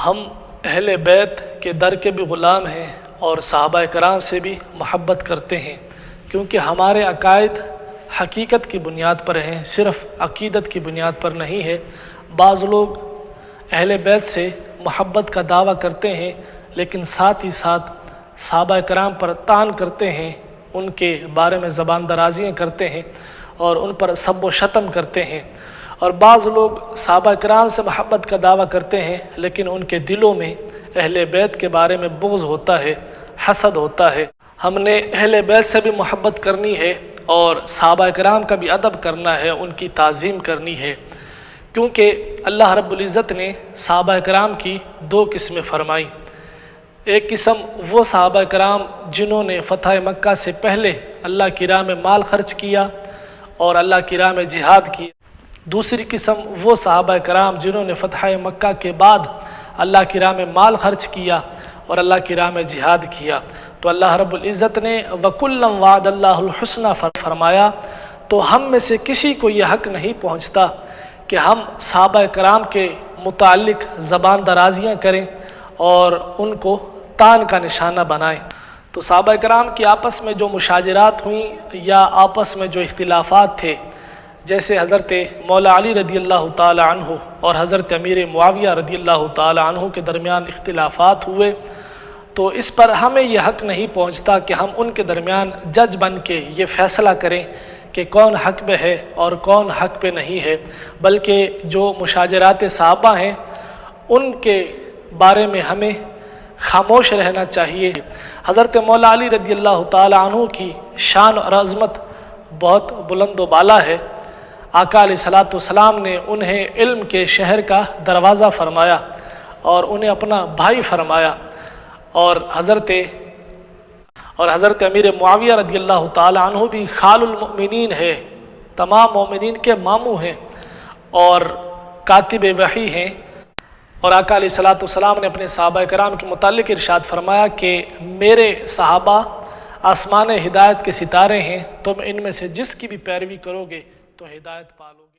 ہم اہل بیت کے در کے بھی غلام ہیں اور صحابہ کرام سے بھی محبت کرتے ہیں، کیونکہ ہمارے عقائد حقیقت کی بنیاد پر ہیں، صرف عقیدت کی بنیاد پر نہیں ہے۔ بعض لوگ اہل بیت سے محبت کا دعویٰ کرتے ہیں لیکن ساتھ ہی ساتھ صحابہ کرام پر طعن کرتے ہیں، ان کے بارے میں زبان درازیاں کرتے ہیں اور ان پر سب و شتم کرتے ہیں۔ اور بعض لوگ صحابہ کرام سے محبت کا دعویٰ کرتے ہیں لیکن ان کے دلوں میں اہل بیت کے بارے میں بغض ہوتا ہے، حسد ہوتا ہے۔ ہم نے اہل بیت سے بھی محبت کرنی ہے اور صحابہ کرام کا بھی ادب کرنا ہے، ان کی تعظیم کرنی ہے، کیونکہ اللہ رب العزت نے صحابہ کرام کی دو قسمیں فرمائی۔ ایک قسم وہ صحابہ کرام جنہوں نے فتح مکہ سے پہلے اللہ کی راہ میں مال خرچ کیا اور اللہ کی راہ میں جہاد کیا۔ دوسری قسم وہ صحابہ کرام جنہوں نے فتح مکہ کے بعد اللہ کی راہ میں مال خرچ کیا اور اللہ کی راہ میں جہاد کیا۔ تو اللہ رب العزت نے وَكُلًّا وَعَدَ اللَّهُ الْحُسْنَى فرمایا، تو ہم میں سے کسی کو یہ حق نہیں پہنچتا کہ ہم صحابہ کرام کے متعلق زبان درازیاں کریں اور ان کو طعن کا نشانہ بنائیں۔ تو صحابہ کرام کی آپس میں جو مشاجرات ہوئیں یا آپس میں جو اختلافات تھے، جیسے حضرت مولا علی رضی اللہ تعالی عنہ اور حضرت امیر معاویہ رضی اللہ تعالی عنہ کے درمیان اختلافات ہوئے، تو اس پر ہمیں یہ حق نہیں پہنچتا کہ ہم ان کے درمیان جج بن کے یہ فیصلہ کریں کہ کون حق پہ ہے اور کون حق پہ نہیں ہے، بلکہ جو مشاجرات صحابہ ہیں ان کے بارے میں ہمیں خاموش رہنا چاہیے۔ حضرت مولا علی رضی اللہ تعالی عنہ کی شان اور عظمت بہت بلند و بالا ہے۔ آقا علیہ الصلوۃ والسلام نے انہیں علم کے شہر کا دروازہ فرمایا اور انہیں اپنا بھائی فرمایا، اور حضرت امیر معاویہ رضی اللہ تعالی عنہ بھی خال المؤمنین ہے، تمام مومنین کے ماموں ہیں اور کاتب وحی ہیں۔ اور آقا علیہ الصلوۃ والسلام نے اپنے صحابہ کرام کے متعلق ارشاد فرمایا کہ میرے صحابہ آسمان ہدایت کے ستارے ہیں، تم ان میں سے جس کی بھی پیروی کرو گے تو ہدایت پالو گے۔